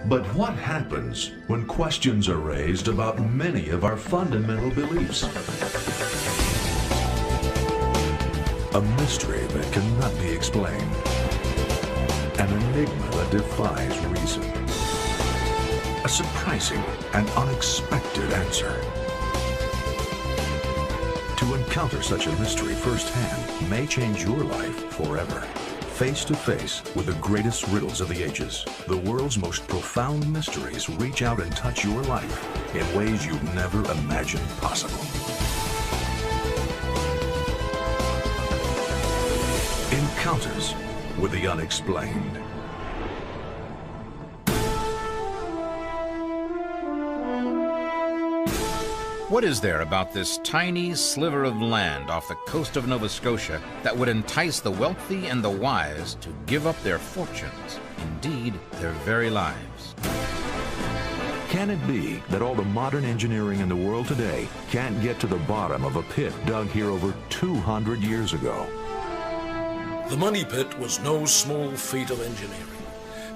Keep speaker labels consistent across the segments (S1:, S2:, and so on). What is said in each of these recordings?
S1: But what happens when questions are raised about many of our fundamental beliefs? A mystery that cannot be explained. An enigma that defies reason. A surprising and unexpected answer. To encounter such a mystery firsthand may change your life forever. Face to face with the greatest riddles of the ages, the world's most profound mysteries reach out and touch your life in ways you've never imagined possible. Encounters with the Unexplained.
S2: What is there about this tiny sliver of land off the coast of Nova Scotia that would entice the wealthy and the wise to give up their fortunes, indeed their very lives?
S1: Can it be that all the modern engineering in the world today can't get to the bottom of a pit dug here over 200 years ago?
S3: The Money Pit was no small feat of engineering.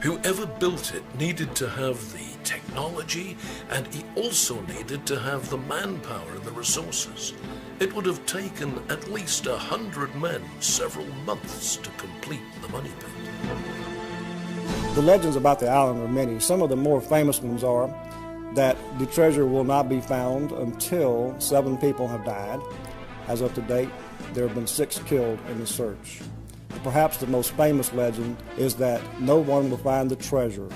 S3: Whoever built it needed to have the technology, and he also needed to have the manpower and the resources. It would have taken at least 100 men several months to complete the Money Pit.
S4: The legends about the island are many. Some of the more famous ones are that the treasure will not be found until 7 people have died. As of to date, there have been 6 killed in the search. Perhaps the most famous legend is that no one will find the treasure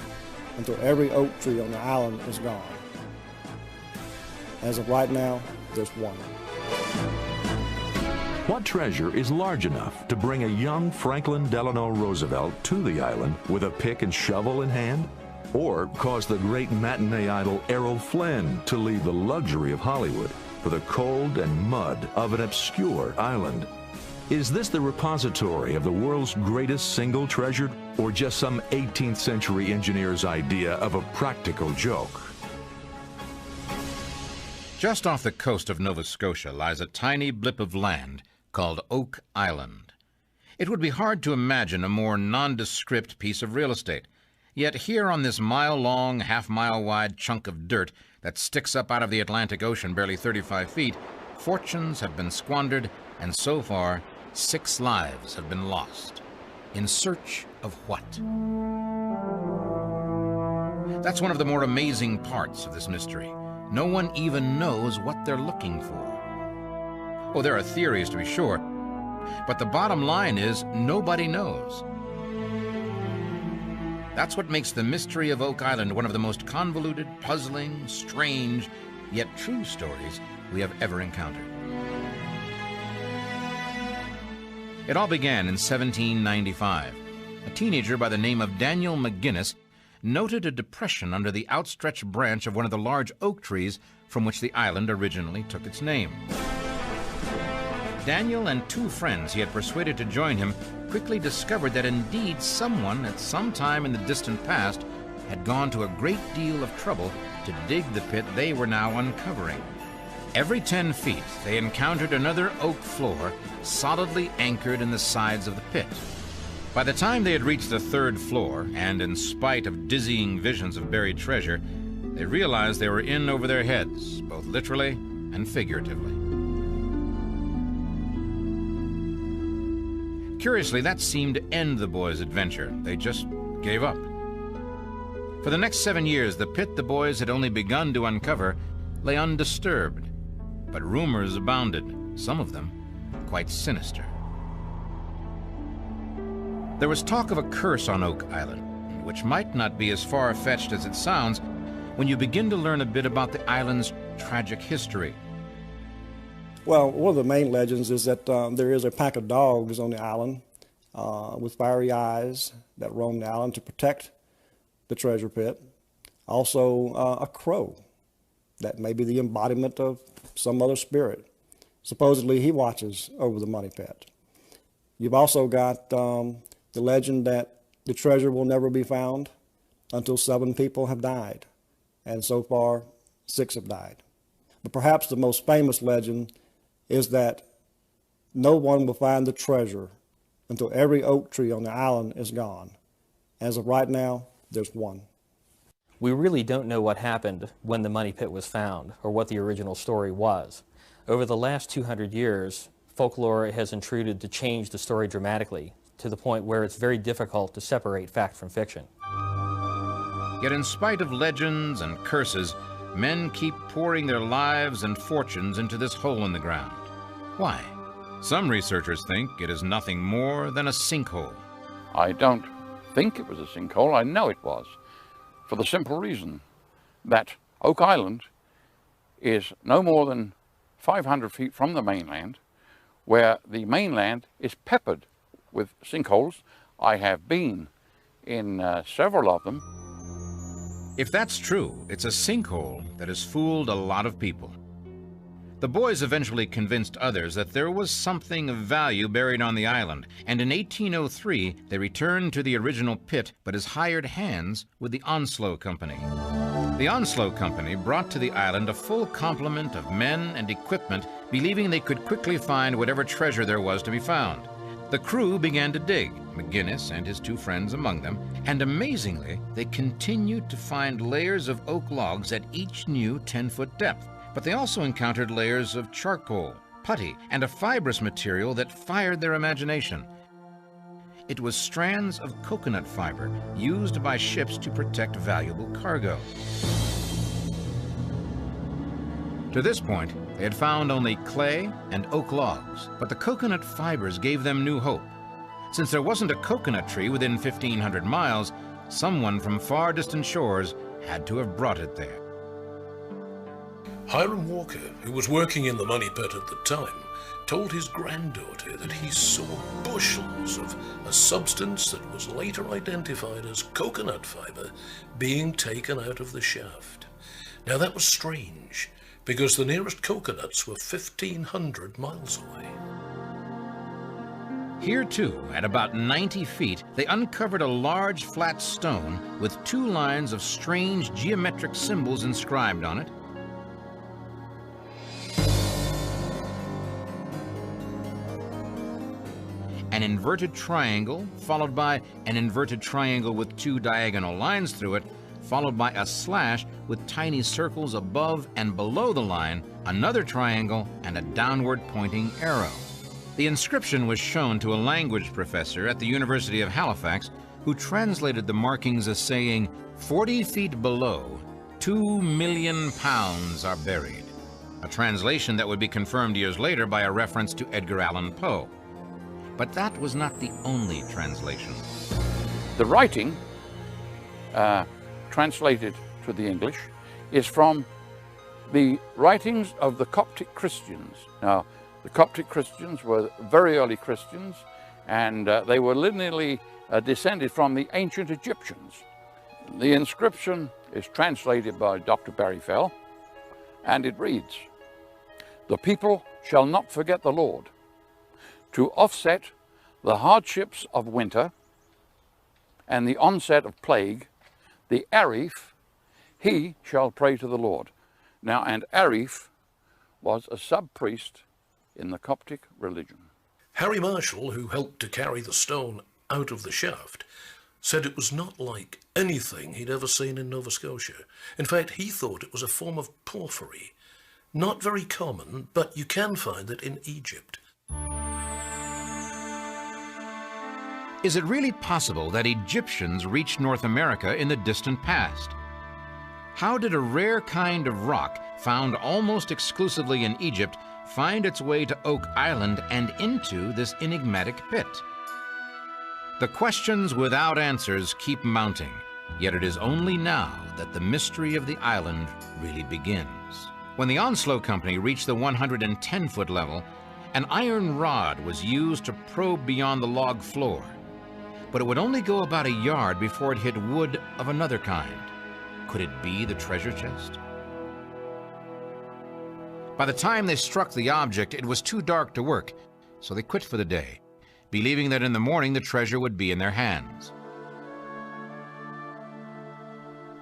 S4: until every oak tree on the island is gone. As of right now, there's one.
S1: What treasure is large enough to bring a young Franklin Delano Roosevelt to the island with a pick and shovel in hand? Or cause the great matinee idol Errol Flynn to leave the luxury of Hollywood for the cold and mud of an obscure island? Is this the repository of the world's greatest single treasure, or just some 18th century engineer's idea of a practical joke?
S2: Just off the coast of Nova Scotia lies a tiny blip of land called Oak Island. It would be hard to imagine a more nondescript piece of real estate. Yet here on this mile-long, half-mile-wide chunk of dirt that sticks up out of the Atlantic Ocean barely 35 feet, fortunes have been squandered, and so far, 6 lives have been lost. In search of what? That's one of the more amazing parts of this mystery. No one even knows what they're looking for. Oh, there are theories, to be sure, but the bottom line is nobody knows. That's what makes the mystery of Oak Island one of the most convoluted, puzzling, strange, yet true stories we have ever encountered. It all began in 1795. A teenager by the name of Daniel McGinnis noted a depression under the outstretched branch of one of the large oak trees from which the island originally took its name. Daniel and 2 friends he had persuaded to join him quickly discovered that indeed someone at some time in the distant past had gone to a great deal of trouble to dig the pit they were now uncovering. Every 10 feet, they encountered another oak floor solidly anchored in the sides of the pit. By the time they had reached the 3rd floor, and in spite of dizzying visions of buried treasure, they realized they were in over their heads, both literally and figuratively. Curiously, that seemed to end the boys' adventure. They just gave up. For the next 7 years, the pit the boys had only begun to uncover lay undisturbed. But rumors abounded, some of them quite sinister. There was talk of a curse on Oak Island, which might not be as far-fetched as it sounds when you begin to learn a bit about the island's tragic history.
S4: Well, one of the main legends is that there is a pack of dogs on the island with fiery eyes that roam the island to protect the treasure pit. Also, a crow that may be the embodiment of some other spirit. Supposedly, he watches over the money pit. You've also got the legend that the treasure will never be found until 7 people have died. And so far, 6 have died. But perhaps the most famous legend is that no one will find the treasure until every oak tree on the island is gone. As of right now, there's one.
S5: We really don't know what happened when the money pit was found or what the original story was. Over the last 200 years, folklore has intruded to change the story dramatically, to the point where it's very difficult to separate fact from fiction.
S2: Yet in spite of legends and curses, men keep pouring their lives and fortunes into this hole in the ground. Why? Some researchers think it is nothing more than a sinkhole.
S6: I don't think it was a sinkhole, I know it was, for the simple reason that Oak Island is no more than 500 feet from the mainland, where the mainland is peppered with sinkholes. I have been in several of them.
S2: If that's true, it's a sinkhole that has fooled a lot of people. The boys eventually convinced others that there was something of value buried on the island, and in 1803 they returned to the original pit, but as hired hands with the Onslow Company. The Onslow Company brought to the island a full complement of men and equipment, believing they could quickly find whatever treasure there was to be found. The crew began to dig, McGinnis and his two friends among them, and amazingly, they continued to find layers of oak logs at each new 10-foot depth. But they also encountered layers of charcoal, putty, and a fibrous material that fired their imagination. It was strands of coconut fiber used by ships to protect valuable cargo. To this point, they had found only clay and oak logs, but the coconut fibers gave them new hope. Since there wasn't a coconut tree within 1,500 miles, someone from far distant shores had to have brought it there.
S3: Hiram Walker, who was working in the money pit at the time, told his granddaughter that he saw bushels of a substance that was later identified as coconut fiber being taken out of the shaft. Now that was strange, because the nearest coconuts were 1,500 miles away.
S2: Here too, at about 90 feet, they uncovered a large flat stone with 2 lines of strange geometric symbols inscribed on it. An inverted triangle, followed by an inverted triangle with 2 diagonal lines through it, followed by a slash with tiny circles above and below the line, another triangle, and a downward pointing arrow. The inscription was shown to a language professor at the University of Halifax, who translated the markings as saying, 40 feet below, 2 million pounds are buried. A translation that would be confirmed years later by a reference to Edgar Allan Poe. But that was not the only translation.
S6: The writing, translated to the English, is from the writings of the Coptic Christians. Now, the Coptic Christians were very early Christians, and they were lineally descended from the ancient Egyptians. The inscription is translated by Dr. Barry Fell, and it reads, "The people shall not forget the Lord. To offset the hardships of winter and the onset of plague, the Arif, he shall pray to the Lord." Now, and Arif was a sub-priest in the Coptic religion.
S3: Harry Marshall, who helped to carry the stone out of the shaft, said it was not like anything he'd ever seen in Nova Scotia. In fact, he thought it was a form of porphyry. Not very common, but you can find it in Egypt.
S2: Is it really possible that Egyptians reached North America in the distant past? How did a rare kind of rock found almost exclusively in Egypt find its way to Oak Island and into this enigmatic pit? The questions without answers keep mounting, yet it is only now that the mystery of the island really begins. When the Onslow Company reached the 110-foot level, an iron rod was used to probe beyond the log floor. But it would only go about a yard before it hit wood of another kind. Could it be the treasure chest? By the time they struck the object, it was too dark to work, so they quit for the day, believing that in the morning the treasure would be in their hands.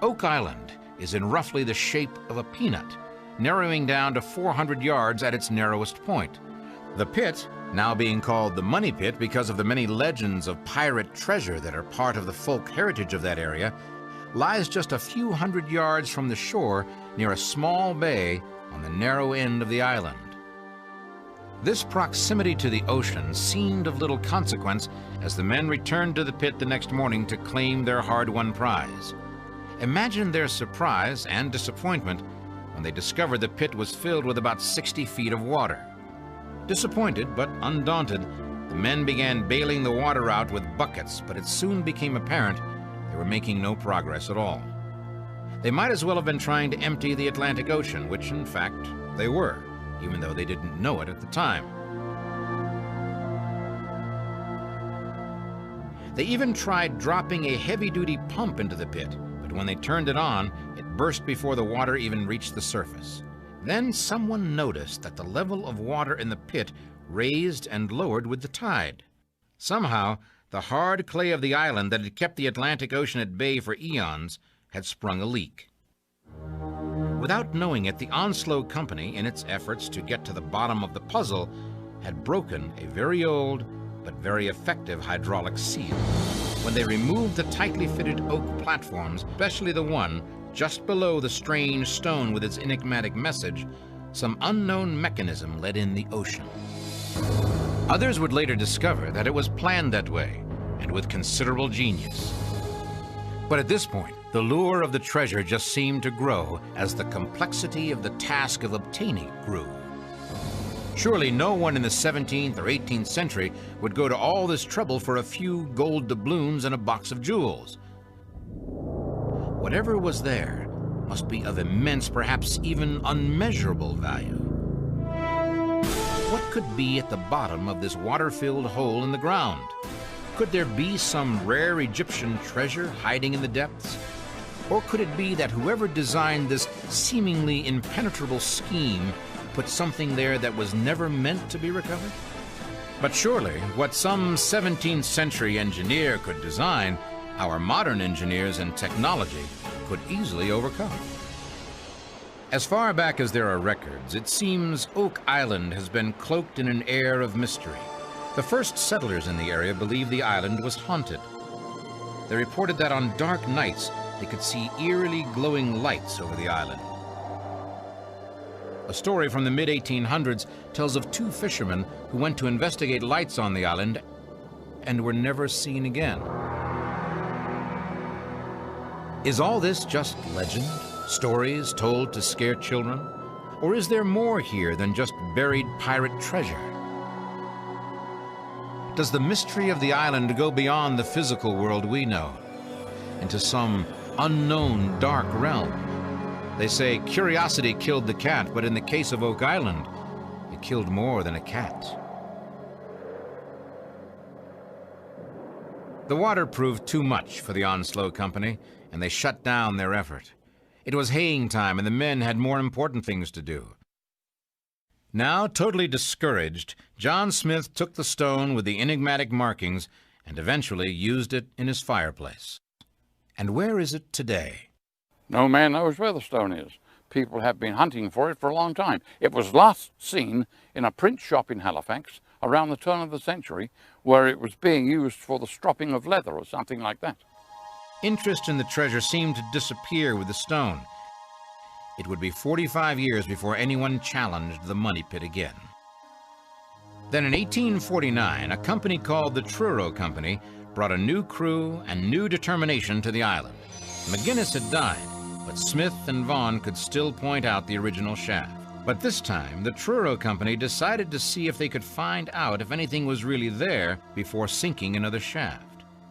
S2: Oak Island is in roughly the shape of a peanut, narrowing down to 400 yards at its narrowest point. The pit, now being called the Money Pit because of the many legends of pirate treasure that are part of the folk heritage of that area, lies just a few hundred yards from the shore near a small bay on the narrow end of the island. This proximity to the ocean seemed of little consequence as the men returned to the pit the next morning to claim their hard-won prize. Imagine their surprise and disappointment when they discovered the pit was filled with about 60 feet of water. Disappointed but undaunted, the men began bailing the water out with buckets, but it soon became apparent they were making no progress at all. They might as well have been trying to empty the Atlantic Ocean, which in fact they were, even though they didn't know it at the time. They even tried dropping a heavy-duty pump into the pit, but when they turned it on, it burst before the water even reached the surface. Then someone noticed that the level of water in the pit raised and lowered with the tide. Somehow, the hard clay of the island that had kept the Atlantic Ocean at bay for eons had sprung a leak. Without knowing it, the Onslow Company, in its efforts to get to the bottom of the puzzle, had broken a very old but very effective hydraulic seal. When they removed the tightly fitted oak platforms, especially the one just below the strange stone with its enigmatic message, some unknown mechanism let in the ocean. Others would later discover that it was planned that way, and with considerable genius. But at this point, the lure of the treasure just seemed to grow as the complexity of the task of obtaining it grew. Surely no one in the 17th or 18th century would go to all this trouble for a few gold doubloons and a box of jewels. Whatever was there must be of immense, perhaps even unmeasurable value. What could be at the bottom of this water-filled hole in the ground? Could there be some rare Egyptian treasure hiding in the depths? Or could it be that whoever designed this seemingly impenetrable scheme put something there that was never meant to be recovered? But surely, what some 17th century engineer could design, our modern engineers and technology could easily overcome. As far back as there are records, it seems Oak Island has been cloaked in an air of mystery. The first settlers in the area believed the island was haunted. They reported that on dark nights, they could see eerily glowing lights over the island. A story from the mid-1800s tells of two fishermen who went to investigate lights on the island and were never seen again. Is all this just legend? Stories told to scare children? Or is there more here than just buried pirate treasure? Does the mystery of the island go beyond the physical world we know, into some unknown dark realm? They say curiosity killed the cat, but in the case of Oak Island, it killed more than a cat. The water proved too much for the Onslow Company, and they shut down their effort. It was haying time, and the men had more important things to do. Now, totally discouraged, John Smith took the stone with the enigmatic markings and eventually used it in his fireplace. And where is it today?
S6: No man knows where the stone is. People have been hunting for it for a long time. It was last seen in a print shop in Halifax around the turn of the century, where it was being used for the stropping of leather or something like that.
S2: Interest in the treasure seemed to disappear with the stone. It would be 45 years before anyone challenged the money pit again. Then in 1849, a company called the Truro Company brought a new crew and new determination to the island. McGinnis had died, but Smith and Vaughan could still point out the original shaft. But this time, the Truro Company decided to see if they could find out if anything was really there before sinking another shaft.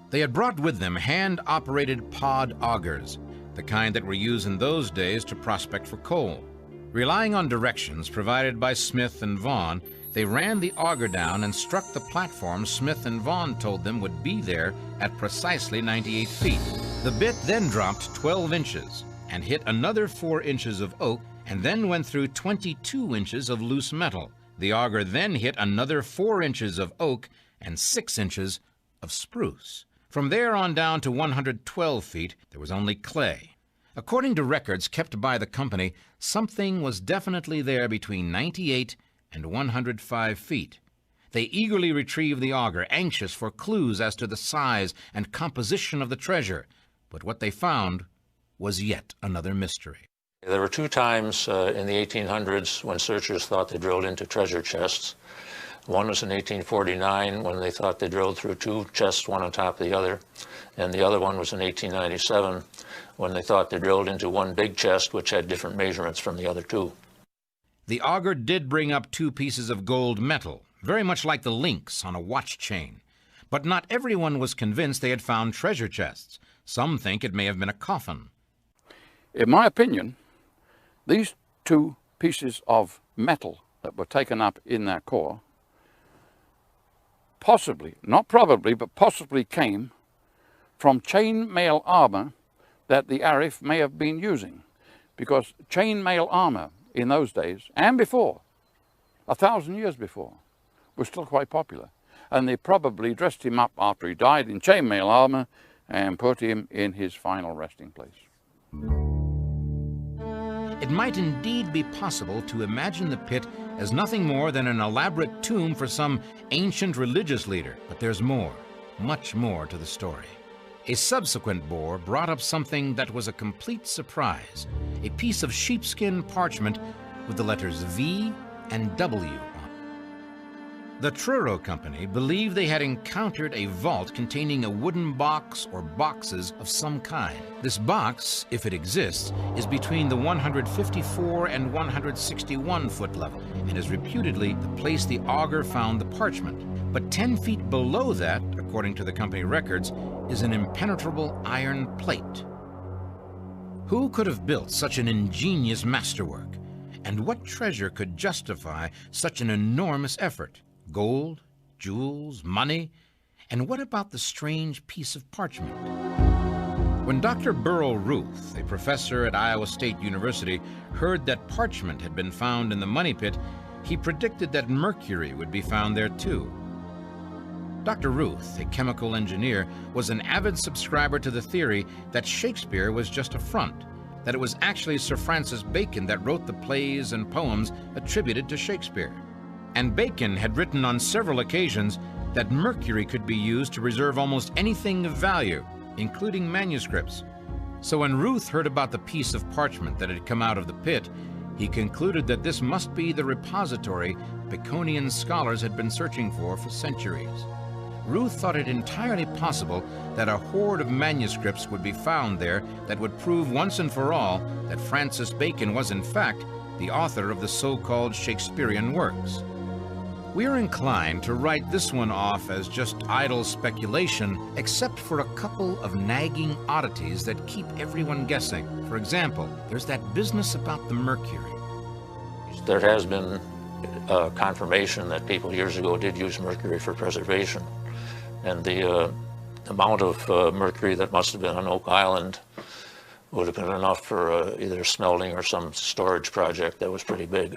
S2: They had brought with them hand-operated pod augers, the kind that were used in those days to prospect for coal. Relying on directions provided by Smith and Vaughan, they ran the auger down and struck the platform Smith and Vaughan told them would be there at precisely 98 feet. The bit then dropped 12 inches and hit another 4 inches of oak and then went through 22 inches of loose metal. The auger then hit another 4 inches of oak and 6 inches of spruce. From there on down to 112 feet, there was only clay. According to records kept by the company, something was definitely there between 98 and 105 feet. They eagerly retrieved the auger, anxious for clues as to the size and composition of the treasure, but what they found was yet another mystery.
S7: There were two times in the 1800s when searchers thought they drilled into treasure chests. One was in 1849 when they thought they drilled through two chests, one on top of the other. And the other one was in 1897 when they thought they drilled into one big chest which had different measurements from the other two.
S2: The auger did bring up two pieces of gold metal, very much like the links on a watch chain. But not everyone was convinced they had found treasure chests. Some think it may have been a coffin.
S6: In my opinion, these two pieces of metal that were taken up in that core possibly, not probably, but possibly came from chainmail armor that the Arif may have been using. Because chainmail armor in those days, and before, 1,000 years before, was still quite popular. And they probably dressed him up after he died in chainmail armor and put him in his final resting place.
S2: It might indeed be possible to imagine the pit as nothing more than an elaborate tomb for some ancient religious leader, but there's more, much more to the story. A subsequent bore brought up something that was a complete surprise, a piece of sheepskin parchment with the letters V and W on it. The Truro Company believed they had encountered a vault containing a wooden box or boxes of some kind. This box, if it exists, is between the 154 and 161 foot level and is reputedly the place the auger found the parchment. But 10 feet below that, according to the company records, is an impenetrable iron plate. Who could have built such an ingenious masterwork? And what treasure could justify such an enormous effort? Gold, jewels, money? And what about the strange piece of parchment? When Dr. Burrell Ruth, a professor at Iowa State University, heard that parchment had been found in the money pit, he predicted that mercury would be found there too. Dr. Ruth, a chemical engineer, was an avid subscriber to the theory that Shakespeare was just a front, that it was actually Sir Francis Bacon that wrote the plays and poems attributed to Shakespeare. And Bacon had written on several occasions that mercury could be used to preserve almost anything of value, including manuscripts. So when Ruth heard about the piece of parchment that had come out of the pit, he concluded that this must be the repository Baconian scholars had been searching for centuries. Ruth thought it entirely possible that a hoard of manuscripts would be found there that would prove once and for all that Francis Bacon was in fact the author of the so-called Shakespearean works. We are inclined to write this one off as just idle speculation, except for a couple of nagging oddities that keep everyone guessing. For example, there's that business about the mercury.
S7: There has been confirmation that people years ago did use mercury for preservation. And the amount of mercury that must have been on Oak Island would have been enough for either smelting or some storage project that was pretty big.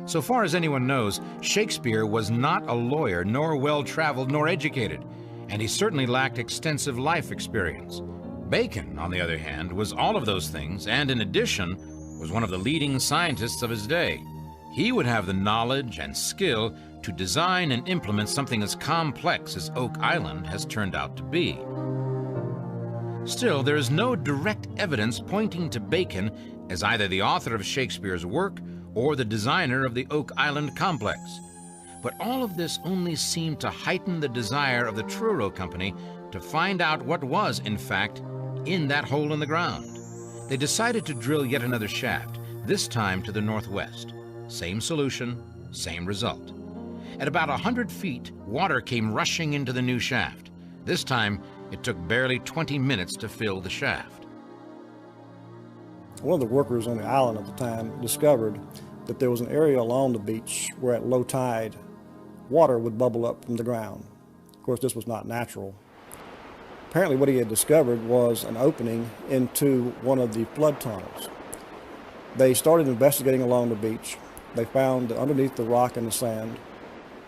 S2: So far as anyone knows, Shakespeare was not a lawyer, nor well-traveled, nor educated, and he certainly lacked extensive life experience. Bacon, on the other hand, was all of those things, and in addition, was one of the leading scientists of his day. He would have the knowledge and skill to design and implement something as complex as Oak Island has turned out to be. Still, there is no direct evidence pointing to Bacon as either the author of Shakespeare's work or the designer of the Oak Island complex. But all of this only seemed to heighten the desire of the Truro Company to find out what was, in fact, in that hole in the ground. They decided to drill yet another shaft, this time to the northwest. Same solution, same result. At about 100 feet, water came rushing into the new shaft. This time, it took barely 20 minutes to fill the shaft.
S4: One of the workers on the island at the time discovered that there was an area along the beach where at low tide, water would bubble up from the ground. Of course, this was not natural. Apparently what he had discovered was an opening into one of the flood tunnels. They started investigating along the beach. They found that underneath the rock and the sand,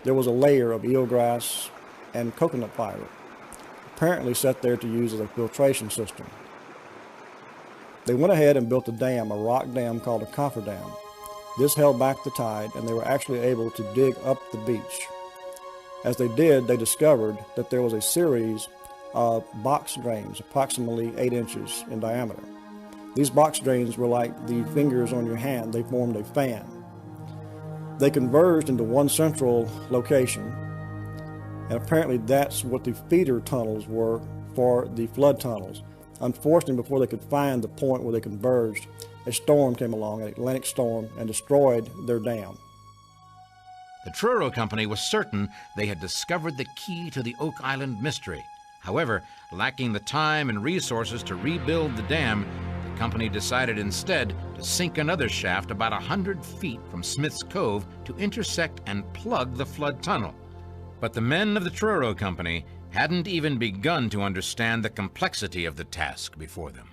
S4: there was a layer of eelgrass and coconut fiber, apparently set there to use as a filtration system. They went ahead and built a dam, a rock dam called a cofferdam. This held back the tide, and they were actually able to dig up the beach. As they did, they discovered that there was a series of box drains, approximately 8 inches in diameter. These box drains were like the fingers on your hand. They formed a fan. They converged into one central location, and apparently that's what the feeder tunnels were for the flood tunnels. Unfortunately, before they could find the point where they converged, a storm came along, an Atlantic storm, and destroyed their dam.
S2: The Truro Company was certain they had discovered the key to the Oak Island mystery. However, lacking the time and resources to rebuild the dam, the company decided instead to sink another shaft about 100 feet from Smith's Cove to intersect and plug the flood tunnel. But the men of the Truro Company hadn't even begun to understand the complexity of the task before them.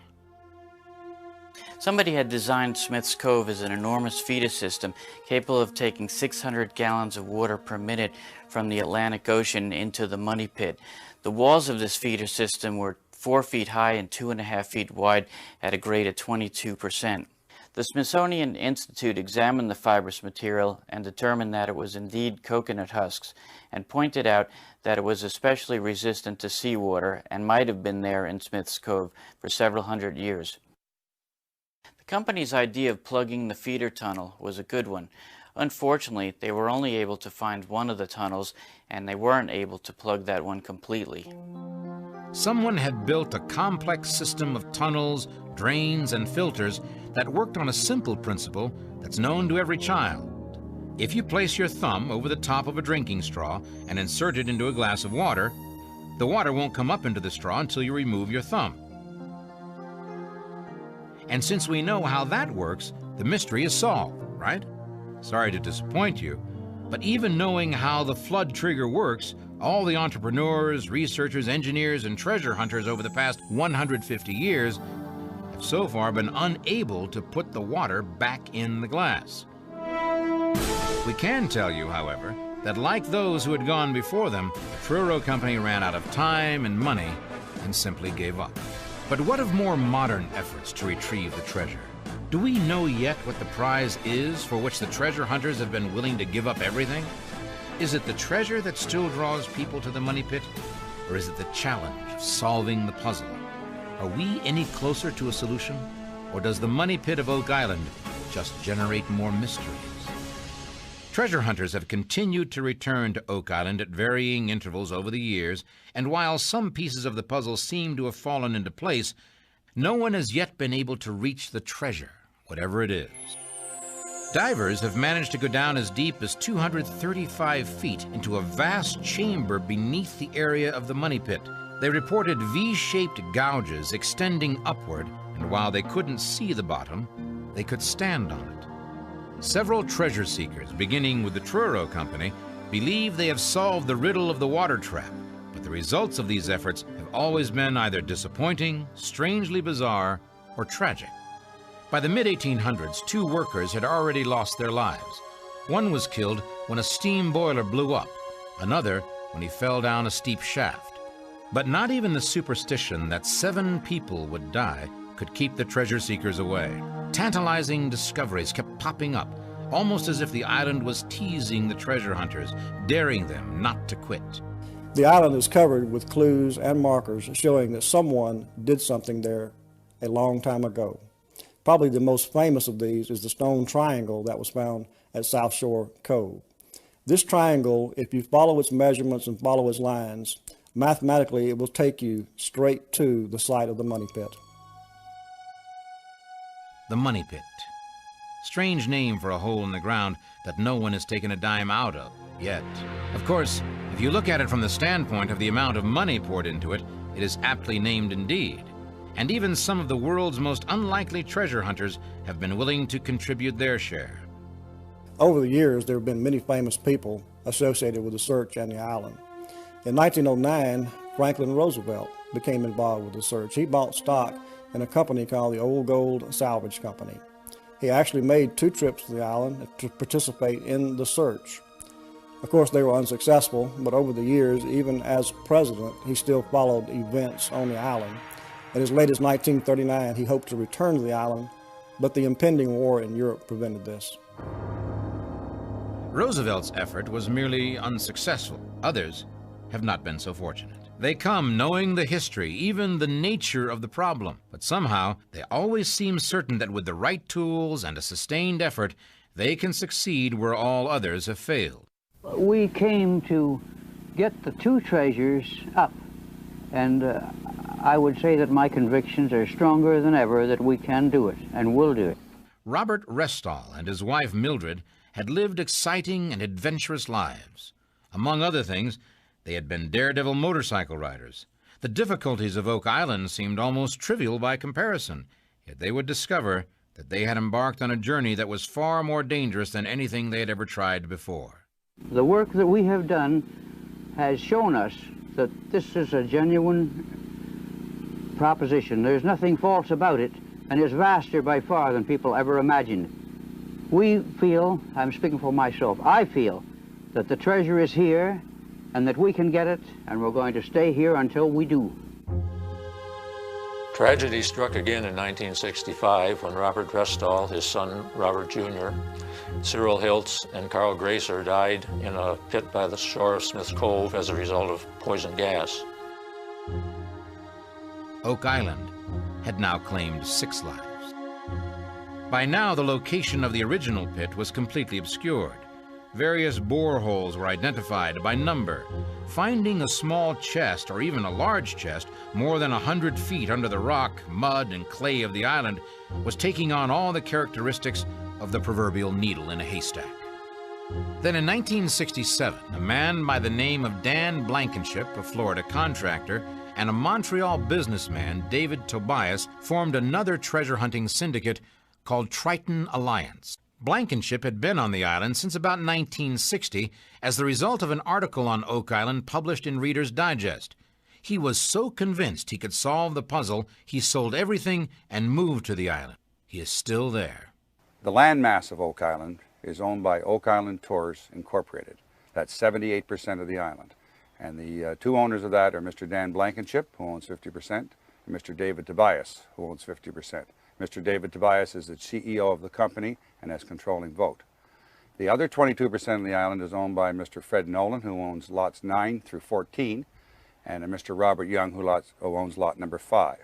S8: Somebody had designed Smith's Cove as an enormous feeder system capable of taking 600 gallons of water per minute from the Atlantic Ocean into the Money Pit. The walls of this feeder system were 4 feet high and 2.5 feet wide at a grade of 22%. The Smithsonian Institute examined the fibrous material and determined that it was indeed coconut husks, and pointed out that it was especially resistant to seawater and might have been there in Smith's Cove for several hundred years. The company's idea of plugging the feeder tunnel was a good one. Unfortunately, they were only able to find one of the tunnels, and they weren't able to plug that one completely.
S2: Someone had built a complex system of tunnels, drains, and filters that worked on a simple principle that's known to every child. If you place your thumb over the top of a drinking straw and insert it into a glass of water, the water won't come up into the straw until you remove your thumb. And since we know how that works, the mystery is solved, right? Sorry to disappoint you, but even knowing how the flood trigger works, all the entrepreneurs, researchers, engineers, and treasure hunters over the past 150 years have so far been unable to put the water back in the glass. We can tell you, however, that like those who had gone before them, the Truro Company ran out of time and money and simply gave up. But what of more modern efforts to retrieve the treasure? Do we know yet what the prize is for which the treasure hunters have been willing to give up everything? Is it the treasure that still draws people to the Money Pit? Or is it the challenge of solving the puzzle? Are we any closer to a solution? Or does the Money Pit of Oak Island just generate more mysteries? Treasure hunters have continued to return to Oak Island at varying intervals over the years, and while some pieces of the puzzle seem to have fallen into place, no one has yet been able to reach the treasure, whatever it is. Divers have managed to go down as deep as 235 feet into a vast chamber beneath the area of the Money Pit. They reported V-shaped gouges extending upward, and while they couldn't see the bottom, they could stand on it. Several treasure seekers, beginning with the Truro Company, believe they have solved the riddle of the water trap, but the results of these efforts have always been either disappointing, strangely bizarre, or tragic. By the mid-1800s, 2 workers had already lost their lives. One was killed when a steam boiler blew up, another when he fell down a steep shaft. But not even the superstition that 7 people would die could keep the treasure seekers away. Tantalizing discoveries kept popping up, almost as if the island was teasing the treasure hunters, daring them not to quit.
S4: The island is covered with clues and markers showing that someone did something there a long time ago. Probably the most famous of these is the stone triangle that was found at South Shore Cove. This triangle, if you follow its measurements and follow its lines, mathematically it will take you straight to the site of the Money Pit.
S2: The Money Pit. Strange name for a hole in the ground that no one has taken a dime out of yet. Of course, if you look at it from the standpoint of the amount of money poured into it, it is aptly named indeed. And even some of the world's most unlikely treasure hunters have been willing to contribute their share.
S4: Over the years, there have been many famous people associated with the search and the island. In 1909, Franklin Roosevelt became involved with the search. He bought stock in a company called the Old Gold Salvage Company. He actually made 2 trips to the island to participate in the search. Of course, they were unsuccessful, but over the years, even as president, he still followed events on the island. And as late as 1939, he hoped to return to the island, but the impending war in Europe prevented this.
S2: Roosevelt's effort was merely unsuccessful. Others have not been so fortunate. They come knowing the history, even the nature of the problem, but somehow they always seem certain that with the right tools and a sustained effort, they can succeed where all others have failed.
S9: We came to get the two treasures up, and I would say that my convictions are stronger than ever that we can do it and will do it.
S2: Robert Restall and his wife Mildred had lived exciting and adventurous lives. Among other things, they had been daredevil motorcycle riders. The difficulties of Oak Island seemed almost trivial by comparison, yet they would discover that they had embarked on a journey that was far more dangerous than anything they had ever tried before.
S9: The work that we have done has shown us that this is a genuine proposition. There's nothing false about it, and it's vaster by far than people ever imagined. We feel, I'm speaking for myself, I feel that the treasure is here and that we can get it, and we're going to stay here until we do.
S7: Tragedy struck again in 1965 when Robert Restall, his son Robert Jr., Cyril Hiltz, and Carl Gracer died in a pit by the shore of Smith's Cove as a result of poison gas.
S2: Oak Island had now claimed 6 lives. By now, the location of the original pit was completely obscured. Various boreholes were identified by number. Finding a small chest, or even a large chest, more than 100 feet under the rock, mud, and clay of the island was taking on all the characteristics of the proverbial needle in a haystack. Then in 1967, a man by the name of Dan Blankenship, a Florida contractor, and a Montreal businessman, David Tobias, formed another treasure hunting syndicate called Triton Alliance. Blankenship had been on the island since about 1960 as the result of an article on Oak Island published in Reader's Digest. He was so convinced he could solve the puzzle, he sold everything and moved to the island. He is still there.
S10: The land mass of Oak Island is owned by Oak Island Tours Incorporated. That's 78% of the island. And the two owners of that are Mr. Dan Blankenship, who owns 50%, and Mr. David Tobias, who owns 50%. Mr. David Tobias is the CEO of the company and has controlling vote. The other 22% of the island is owned by Mr. Fred Nolan, who owns lots 9 through 14, and Mr. Robert Young, who owns lot number 5.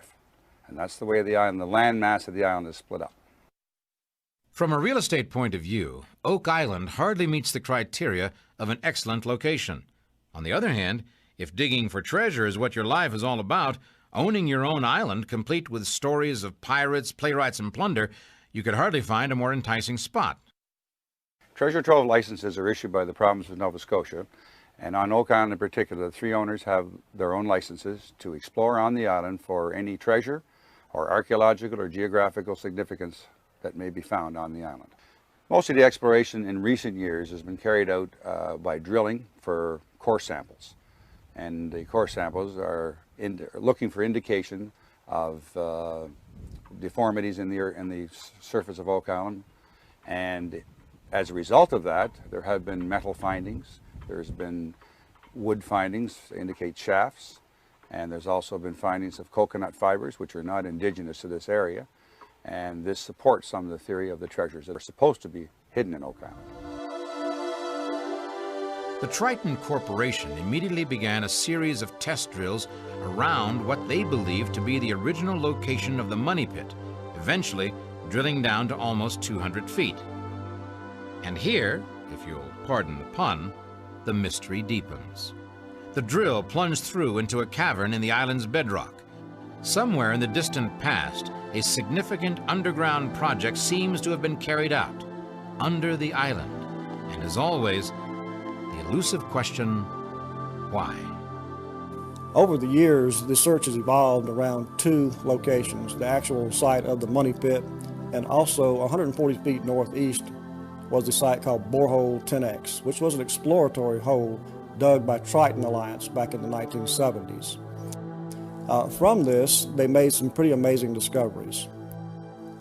S10: And that's the way the island, the land mass of the island is split up.
S2: From a real estate point of view, Oak Island hardly meets the criteria of an excellent location. On the other hand, if digging for treasure is what your life is all about, owning your own island, complete with stories of pirates, playwrights, and plunder, you could hardly find a more enticing spot.
S10: Treasure trove licenses are issued by the province of Nova Scotia, and on Oak Island in particular, the 3 owners have their own licenses to explore on the island for any treasure or archaeological or geographical significance that may be found on the island. Most of the exploration in recent years has been carried out by drilling for core samples, and the core samples are looking for indication of deformities in the surface of Oak Island, and as a result of that, there have been metal findings, there's been wood findings to indicate shafts, and there's also been findings of coconut fibers, which are not indigenous to this area, and this supports some of the theory of the treasures that are supposed to be hidden in Oak Island.
S2: The Triton Corporation immediately began a series of test drills around what they believed to be the original location of the money pit, eventually drilling down to almost 200 feet. And here, if you'll pardon the pun, the mystery deepens. The drill plunged through into a cavern in the island's bedrock. Somewhere in the distant past, a significant underground project seems to have been carried out under the island. And as always, the elusive question, why?
S4: Over the years, the search has evolved around 2 locations, the actual site of the money pit, and also 140 feet northeast was the site called Borehole 10X, which was an exploratory hole dug by Triton Alliance back in the 1970s. From this, they made some pretty amazing discoveries.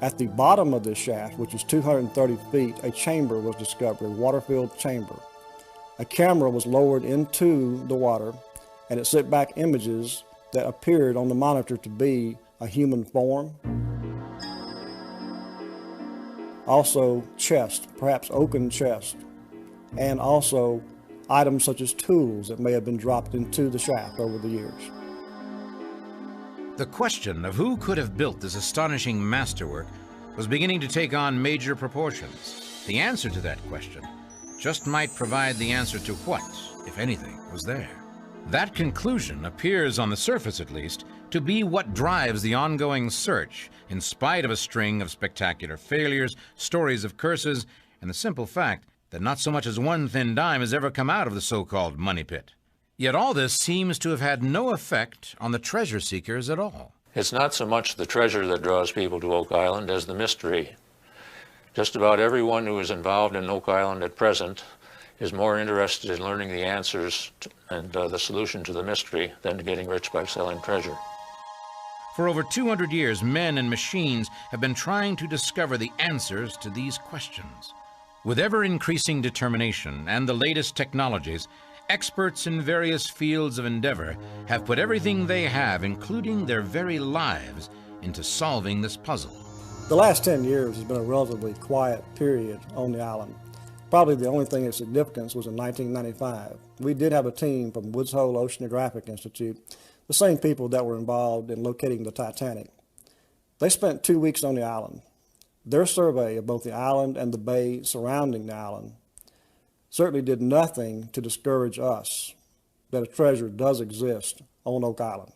S4: At the bottom of this shaft, which is 230 feet, a chamber was discovered, a water-filled chamber. A camera was lowered into the water, and it sent back images that appeared on the monitor to be a human form. Also chest, perhaps oaken chest, and also items such as tools that may have been dropped into the shaft over the years.
S2: The question of who could have built this astonishing masterwork was beginning to take on major proportions. The answer to that question just might provide the answer to what, if anything, was there. That conclusion appears, on the surface at least, to be what drives the ongoing search, in spite of a string of spectacular failures, stories of curses, and the simple fact that not so much as one thin dime has ever come out of the so-called money pit. Yet all this seems to have had no effect on the treasure seekers at all.
S7: It's not so much the treasure that draws people to Oak Island as the mystery. Just about everyone who is involved in Oak Island at present is more interested in learning the answers and the solution to the mystery than getting rich by selling treasure.
S2: For over 200 years, men and machines have been trying to discover the answers to these questions. With ever-increasing determination and the latest technologies, experts in various fields of endeavor have put everything they have, including their very lives, into solving this puzzle.
S4: The last 10 years has been a relatively quiet period on the island. Probably the only thing of significance was in 1995. We did have a team from Woods Hole Oceanographic Institute, the same people that were involved in locating the Titanic. They spent 2 weeks on the island. Their survey of both the island and the bay surrounding the island certainly did nothing to discourage us that a treasure does exist on Oak Island.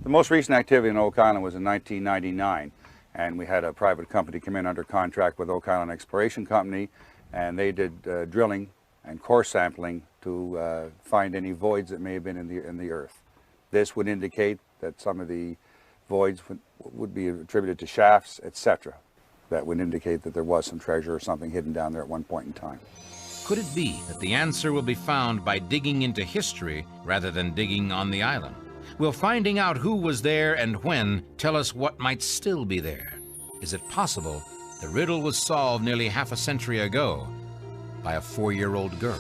S10: The most recent activity on Oak Island was in 1999, and we had a private company come in under contract with Oak Island Exploration Company, and they did drilling and core sampling to find any voids that may have been in the earth. This would indicate that some of the voids would be attributed to shafts, etc. That would indicate that there was some treasure or something hidden down there at one point in time.
S2: Could it be that the answer will be found by digging into history rather than digging on the island? Will finding out who was there and when tell us what might still be there? Is it possible the riddle was solved nearly half a century ago by a 4-year-old girl?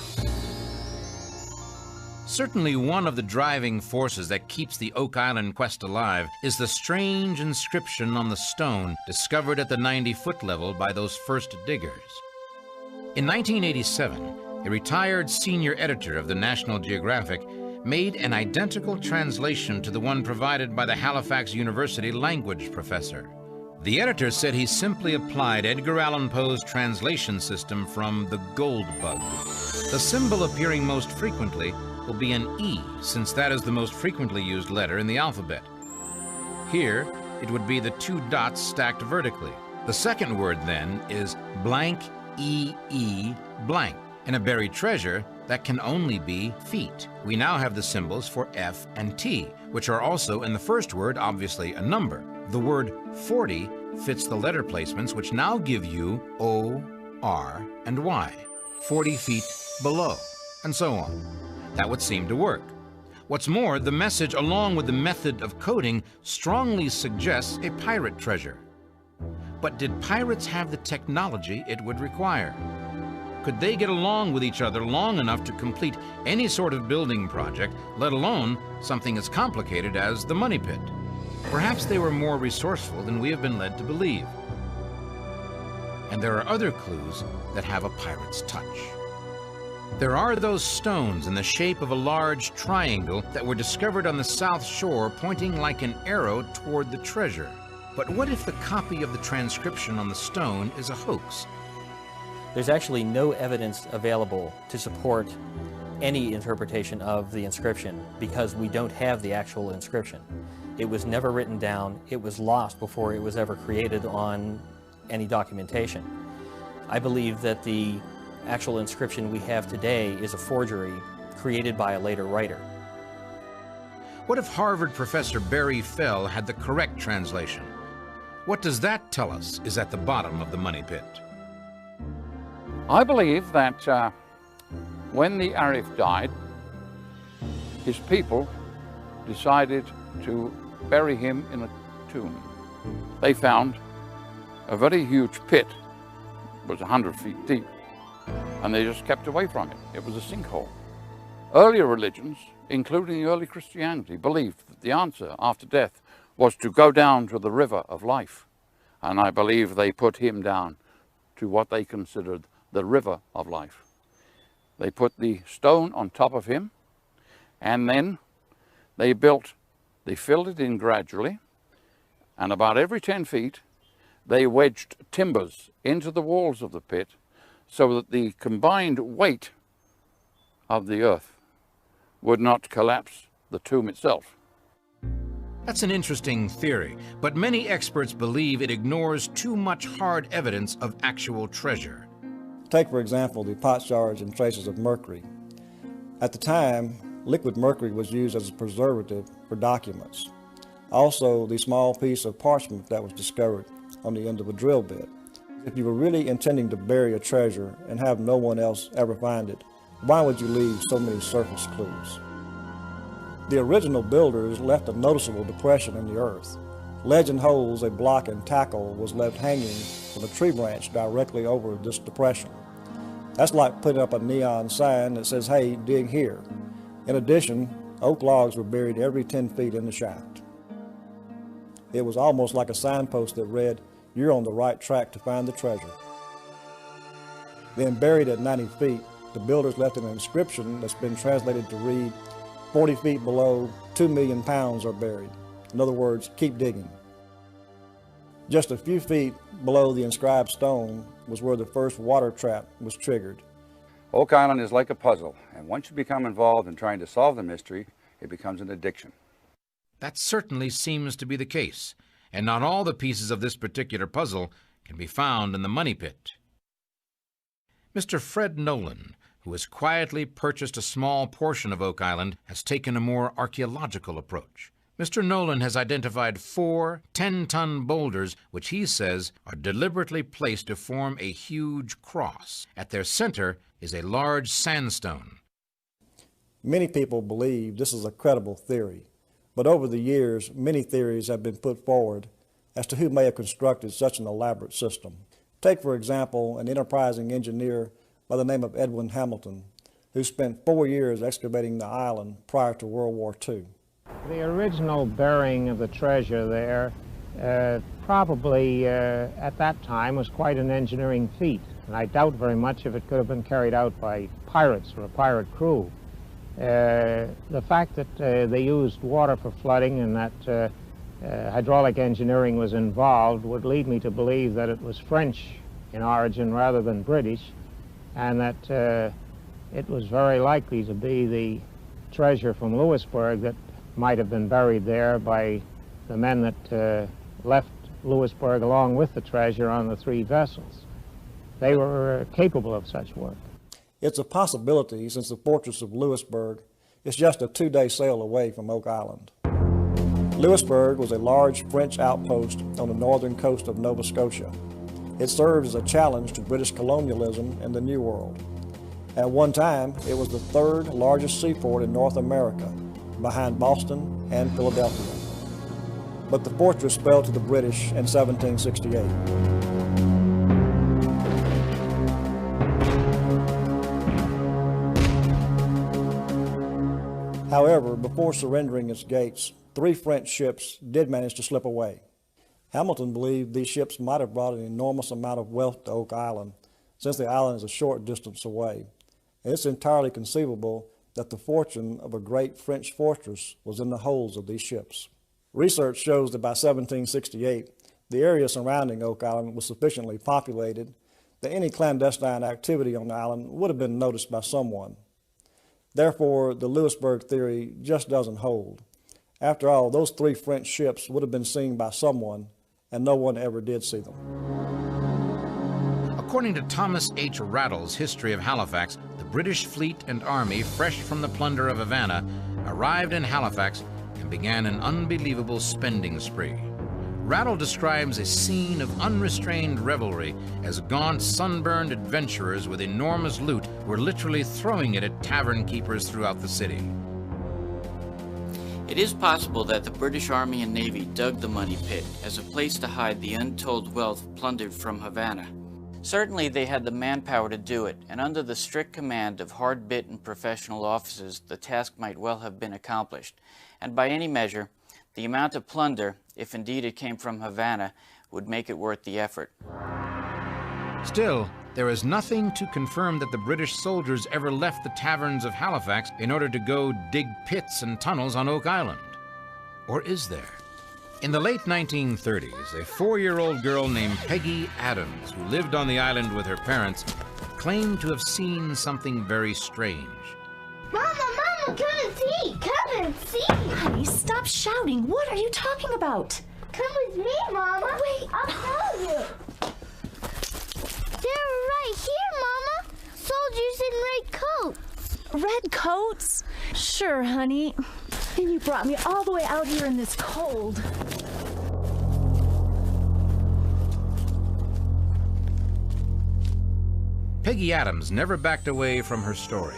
S2: Certainly one of the driving forces that keeps the Oak Island quest alive is the strange inscription on the stone discovered at the 90-foot level by those first diggers. In 1987, a retired senior editor of the National Geographic made an identical translation to the one provided by the Halifax University language professor. The editor said he simply applied Edgar Allan Poe's translation system from the gold bug. The symbol appearing most frequently will be an E, since that is the most frequently used letter in the alphabet. Here, it would be the 2 dots stacked vertically. The second word, then, is blank E-E blank. In a buried treasure, that can only be feet. We now have the symbols for F and T, which are also in the first word, obviously a number. The word 40 fits the letter placements, which now give you O, R, and Y. 40 feet below, and so on. That would seem to work. What's more, the message, along with the method of coding, strongly suggests a pirate treasure. But did pirates have the technology it would require? Could they get along with each other long enough to complete any sort of building project, let alone something as complicated as the money pit? Perhaps they were more resourceful than we have been led to believe. And there are other clues that have a pirate's touch. There are those stones in the shape of a large triangle that were discovered on the south shore, pointing like an arrow toward the treasure. But what if the copy of the transcription on the stone is a hoax?
S5: There's actually no evidence available to support any interpretation of the inscription because we don't have the actual inscription. It was never written down. It was lost before it was ever created on any documentation. I believe that the actual inscription we have today is a forgery created by a later writer.
S2: What if Harvard professor Barry Fell had the correct translation? What does that tell us is at the bottom of the money pit?
S6: I believe that when the Arif died, his people decided to bury him in a tomb. They found a very huge pit, it was 100 feet deep, and they just kept away from it. It was a sinkhole. Earlier religions, including early Christianity, believed that the answer after death was to go down to the river of life. And I believe they put him down to what they considered the river of life. They put the stone on top of him, and then they filled it in gradually, and about every 10 feet, they wedged timbers into the walls of the pit so that the combined weight of the earth would not collapse the tomb itself.
S2: That's an interesting theory, but many experts believe it ignores too much hard evidence of actual treasure.
S4: Take, for example, the potsherds and traces of mercury. At the time, liquid mercury was used as a preservative for documents. Also, the small piece of parchment that was discovered on the end of a drill bit. If you were really intending to bury a treasure and have no one else ever find it, why would you leave so many surface clues? The original builders left a noticeable depression in the earth. Legend holds a block and tackle was left hanging from a tree branch directly over this depression. That's like putting up a neon sign that says, "Hey, dig here." In addition, oak logs were buried every 10 feet in the shaft. It was almost like a signpost that read, "You're on the right track to find the treasure." Then buried at 90 feet, the builders left an inscription that's been translated to read, 40 feet below, 2 million pounds are buried. In other words, keep digging. Just a few feet below the inscribed stone was where the first water trap was triggered.
S10: Oak Island is like a puzzle, and once you become involved in trying to solve the mystery, it becomes an addiction.
S2: That certainly seems to be the case, and not all the pieces of this particular puzzle can be found in the Money Pit. Mr. Fred Nolan, who has quietly purchased a small portion of Oak Island, has taken a more archaeological approach. Mr. Nolan has identified 4 10-ton boulders which he says are deliberately placed to form a huge cross. At their center is a large sandstone.
S4: Many people believe this is a credible theory, but over the years, many theories have been put forward as to who may have constructed such an elaborate system. Take, for example, an enterprising engineer by the name of Edwin Hamilton, who spent 4 years excavating the island prior to World War II.
S11: The original burying of the treasure there probably at that time was quite an engineering feat, and I doubt very much if it could have been carried out by pirates or a pirate crew. The fact that they used water for flooding and that hydraulic engineering was involved would lead me to believe that it was French in origin rather than British, and that it was very likely to be the treasure from Louisbourg that might have been buried there by the men that left Louisbourg along with the treasure on the 3 vessels. They were capable of such work.
S4: It's a possibility since the fortress of Louisbourg is just a 2-day sail away from Oak Island. Louisbourg was a large French outpost on the northern coast of Nova Scotia. It served as a challenge to British colonialism in the New World. At one time, it was the 3rd largest seaport in North America, behind Boston and Philadelphia. But the fortress fell to the British in 1768. However, before surrendering its gates, 3 French ships did manage to slip away. Hamilton believed these ships might have brought an enormous amount of wealth to Oak Island, since the island is a short distance away. And it's entirely conceivable that the fortune of a great French fortress was in the holds of these ships. Research shows that by 1768, the area surrounding Oak Island was sufficiently populated that any clandestine activity on the island would have been noticed by someone. Therefore, the Louisbourg theory just doesn't hold. After all, those 3 French ships would have been seen by someone, and no one ever did see them.
S2: According to Thomas H. Rattle's History of Halifax, the British fleet and army, fresh from the plunder of Havana, arrived in Halifax and began an unbelievable spending spree. Rattle describes a scene of unrestrained revelry as gaunt, sunburned adventurers with enormous loot were literally throwing it at tavern keepers throughout the city.
S8: It is possible that the British Army and Navy dug the Money Pit as a place to hide the untold wealth plundered from Havana. Certainly they had the manpower to do it, and under the strict command of hard-bitten professional officers, the task might well have been accomplished. And by any measure, the amount of plunder, if indeed it came from Havana, would make it worth the effort.
S2: Still, there is nothing to confirm that the British soldiers ever left the taverns of Halifax in order to go dig pits and tunnels on Oak Island. Or is there? In the late 1930s, a 4-year-old girl named Peggy Adams, who lived on the island with her parents, claimed to have seen something very strange.
S12: Mama, come and see! Come and see!
S13: Honey, stop shouting. What are you talking about?
S12: Come with me, Mama.
S13: Wait.
S12: I'll tell you. They're right here, Mama. Soldiers in red coats.
S13: Red coats? Sure, honey. And you brought me all the way out here in this cold.
S2: Peggy Adams never backed away from her story.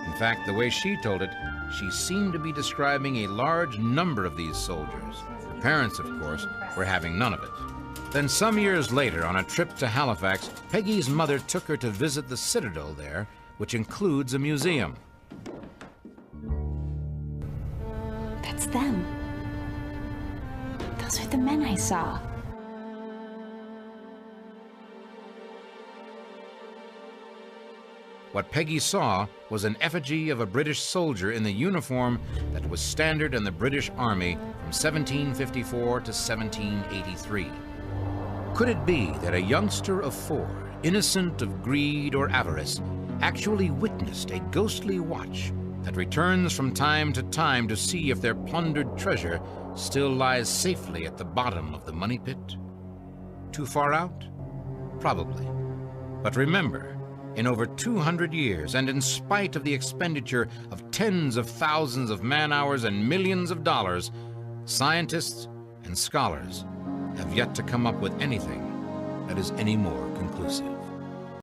S2: In fact, the way she told it, she seemed to be describing a large number of these soldiers. Her parents, of course, were having none of it. Then some years later, on a trip to Halifax, Peggy's mother took her to visit the Citadel there, which includes a museum.
S13: That's them. Those are the men I saw.
S2: What Peggy saw was an effigy of a British soldier in the uniform that was standard in the British Army from 1754 to 1783. Could it be that a youngster of 4, innocent of greed or avarice, actually witnessed a ghostly watch that returns from time to time to see if their plundered treasure still lies safely at the bottom of the money pit? Too far out? Probably. But remember, in over 200 years, and in spite of the expenditure of tens of thousands of man-hours and millions of dollars, scientists and scholars have yet to come up with anything that is any more conclusive.